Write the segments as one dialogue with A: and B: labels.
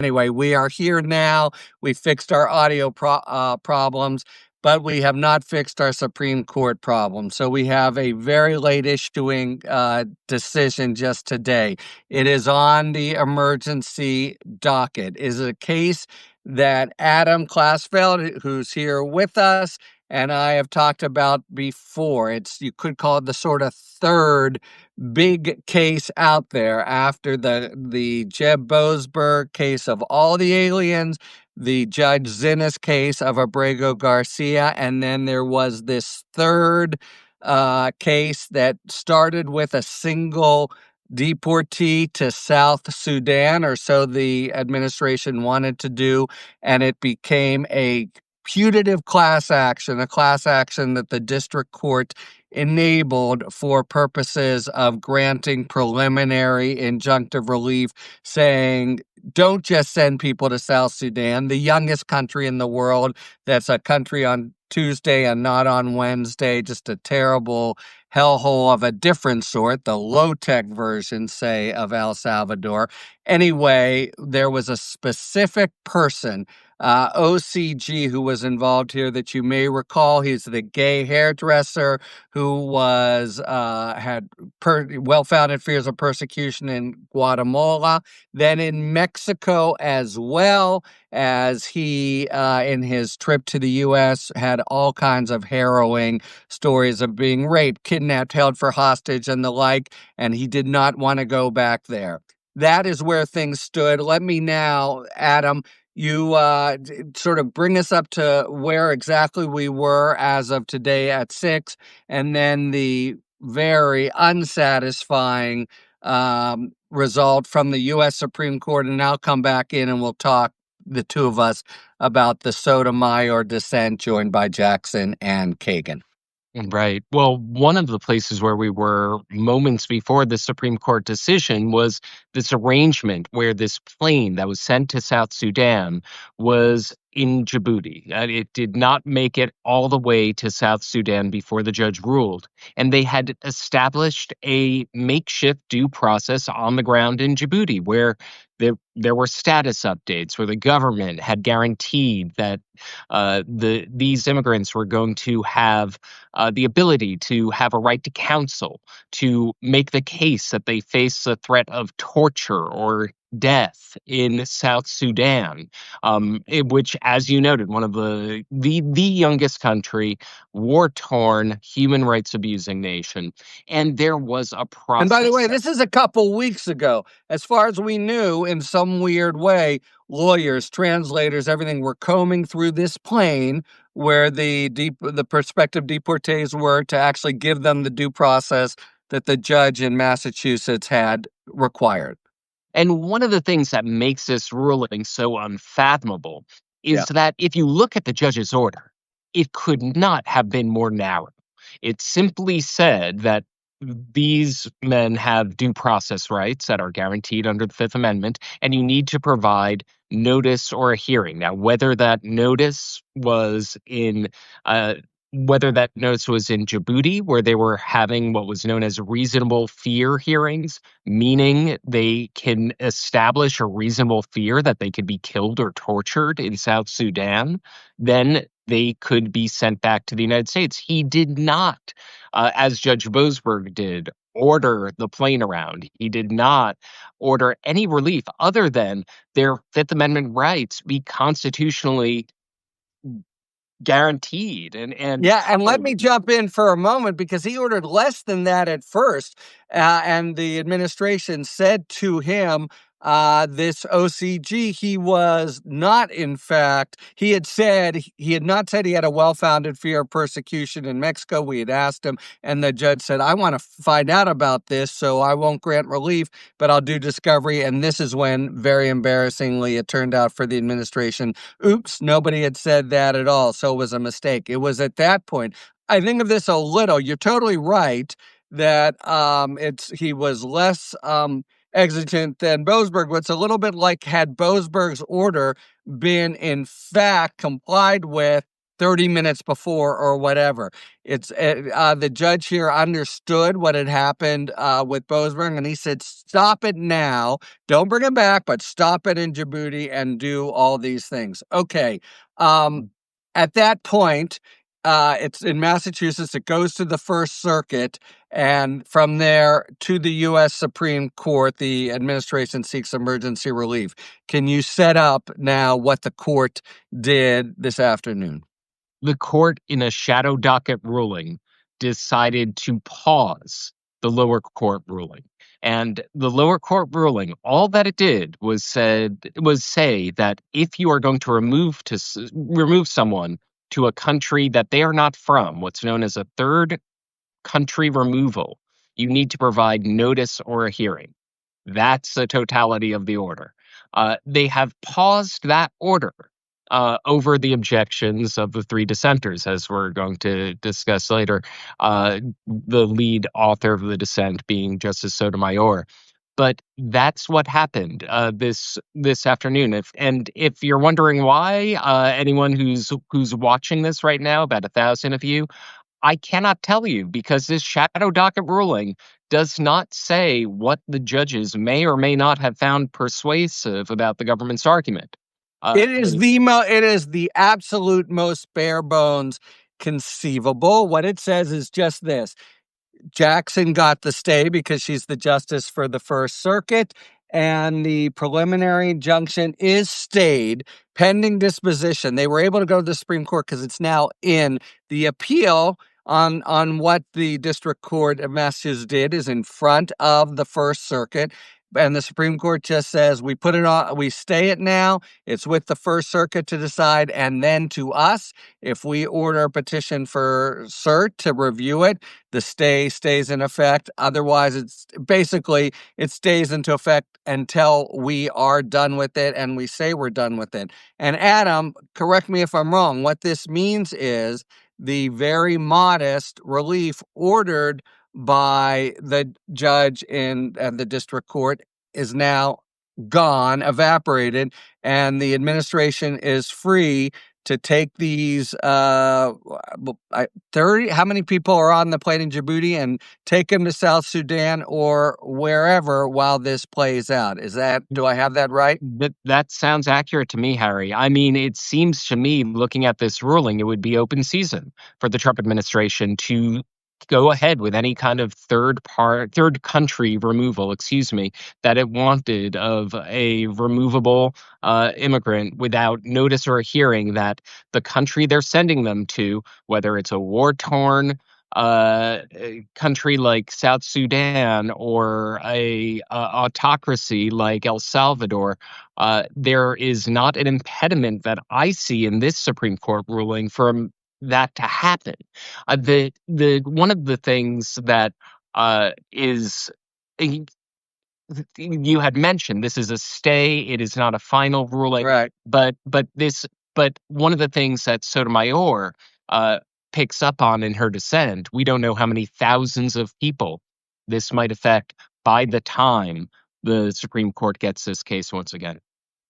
A: Anyway, we are here now. We fixed our audio problems, but we have not fixed our Supreme Court problem. So we have a very late issuing decision just today. It is on the emergency docket. It is a case that Adam Klasfeld, who's here with us, and I have talked about before. You could call it the sort of third big case out there after the Jeb Boasberg case of all the aliens, the Judge Zinnes case of Abrego Garcia, and then there was this third case that started with a single deportee to South Sudan, or so the administration wanted to do, and it became a putative class action, a class action that the district court enabled for purposes of granting preliminary injunctive relief, saying, don't just send people to South Sudan, the youngest country in the world. That's a country on Tuesday and not on Wednesday, just a terrible hellhole of a different sort, the low-tech version, say, of El Salvador. Anyway, there was a specific person, OCG, who was involved here that you may recall. He's the gay hairdresser who had well-founded fears of persecution in Guatemala, then in Mexico, as well as he, in his trip to the U.S., had all kinds of harrowing stories of being raped, kidnapped, held for hostage, and the like, and he did not want to go back there. That is where things stood. Let me now, Adam, you sort of bring us up to where exactly we were as of today at 6, and then the very unsatisfying result from the U.S. Supreme Court, and I'll come back in and we'll talk, the two of us, about the Sotomayor dissent joined by Jackson and Kagan.
B: Right. Well, one of the places where we were moments before the Supreme Court decision was this arrangement where this plane that was sent to South Sudan was in Djibouti. It did not make it all the way to South Sudan before the judge ruled. And they had established a makeshift due process on the ground in Djibouti where there were status updates, where the government had guaranteed that these immigrants were going to have the ability to have a right to counsel, to make the case that they face the threat of torture or death in South Sudan, which, as you noted, one of the youngest country, war-torn, human rights abusing nation. And there was a process.
A: And by the way, this is a couple weeks ago. As far as we knew, in some weird way, lawyers, translators, everything were combing through this plane where the prospective deportees were, to actually give them the due process that the judge in Massachusetts had required.
B: And one of the things that makes this ruling so unfathomable is that if you look at the judge's order, it could not have been more narrow. It simply said that these men have due process rights that are guaranteed under the Fifth Amendment, and you need to provide notice or a hearing. Now, whether that notice was in Djibouti, where they were having what was known as reasonable fear hearings, meaning they can establish a reasonable fear that they could be killed or tortured in South Sudan, then they could be sent back to the United States. He did not, as Judge Boasberg did, order the plane around. He did not order any relief other than their Fifth Amendment rights be constitutionally guaranteed. And
A: let me jump in for a moment, because he ordered less than that at first, and the administration said to him, this OCG, he was not, in fact, he had not said he had a well-founded fear of persecution in Mexico. We had asked him, and the judge said, I want to find out about this, so I won't grant relief, but I'll do discovery. And this is when, very embarrassingly, it turned out for the administration, oops, nobody had said that at all, so it was a mistake. It was at that point. I think of this a little, you're totally right, that he was less exigent than Boasberg. It's a little bit like, had Boasberg's order been in fact complied with, 30 minutes before or whatever. The judge here understood what had happened with Boasberg, and he said, stop it now. Don't bring him back, but stop it in Djibouti and do all these things. Okay. At that point, it's in Massachusetts. It goes to the First Circuit, and from there to the U.S. Supreme Court, the administration seeks emergency relief. Can you set up now what the court did this afternoon?
B: The court, in a shadow docket ruling, decided to pause the lower court ruling. And the lower court ruling, all that it did was say that if you are going to remove someone to a country that they are not from, what's known as a third country removal, you need to provide notice or a hearing. That's the totality of the order. They have paused that order over the objections of the three dissenters, as we're going to discuss later, the lead author of the dissent being Justice Sotomayor. But that's what happened this afternoon. If you're wondering why, anyone who's watching this right now, about 1,000 of you, I cannot tell you, because this shadow docket ruling does not say what the judges may or may not have found persuasive about the government's argument.
A: It is the absolute most bare bones conceivable. What it says is just this: Jackson got the stay because she's the justice for the First Circuit, and the preliminary injunction is stayed pending disposition. They were able to go to the Supreme Court because it's now in. The appeal on what the District Court of Massachusetts did is in front of the First Circuit. And the Supreme Court just says, we put it on, we stay it now. It's with the First Circuit to decide. And then to us, if we order a petition for cert to review it, the stay stays in effect. Otherwise, it stays into effect until we are done with it and we say we're done with it. And Adam, correct me if I'm wrong. What this means is the very modest relief ordered by the judge in the district court is now gone, evaporated, and the administration is free to take these 30, how many people are on the plane in Djibouti, and take them to South Sudan or wherever while this plays out. Do I have that right?
B: That sounds accurate to me, Harry. I mean, it seems to me, looking at this ruling, it would be open season for the Trump administration to go ahead with any kind of third country removal, that it wanted of a removable immigrant without notice or a hearing, that the country they're sending them to, whether it's a war-torn country like South Sudan or a autocracy like El Salvador, there is not an impediment that I see in this Supreme Court ruling for that to happen. The one of the things that is you had mentioned, this is a stay; it is not a final ruling.
A: Right.
B: But one of the things that Sotomayor picks up on in her dissent, we don't know how many thousands of people this might affect by the time the Supreme Court gets this case once again.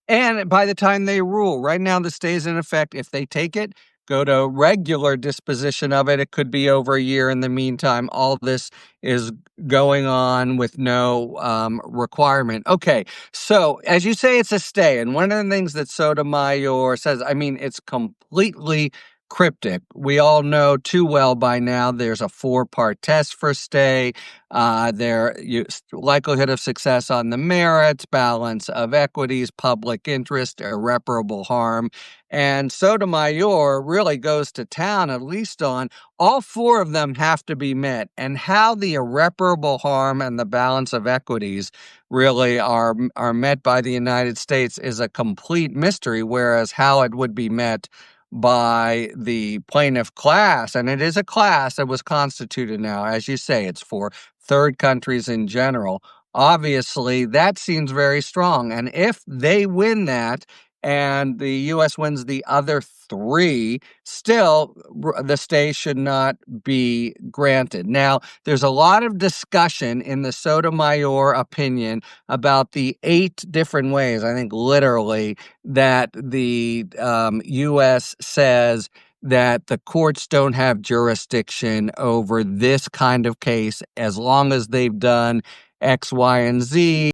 A: And by the time they rule, right now the stay is in effect. If they take it, go to regular disposition of it, it could be over a year. In the meantime, all this is going on with no requirement. Okay, so as you say, it's a stay. And one of the things that Sotomayor says, I mean, it's completely cryptic. We all know too well by now there's a 4-part test for stay. Likelihood of success on the merits, balance of equities, public interest, irreparable harm. And Sotomayor really goes to town, at least on all 4 of them have to be met. And how the irreparable harm and the balance of equities really are met by the United States is a complete mystery, whereas how it would be met by the plaintiff class, and it is a class that was constituted now, as you say, it's for third countries in general. Obviously, that seems very strong. And if they win that and the U.S. wins the other 3, still the stay should not be granted. Now, there's a lot of discussion in the Sotomayor opinion about the 8 different ways, I think literally, that the U.S. says that the courts don't have jurisdiction over this kind of case as long as they've done X, Y, and Z.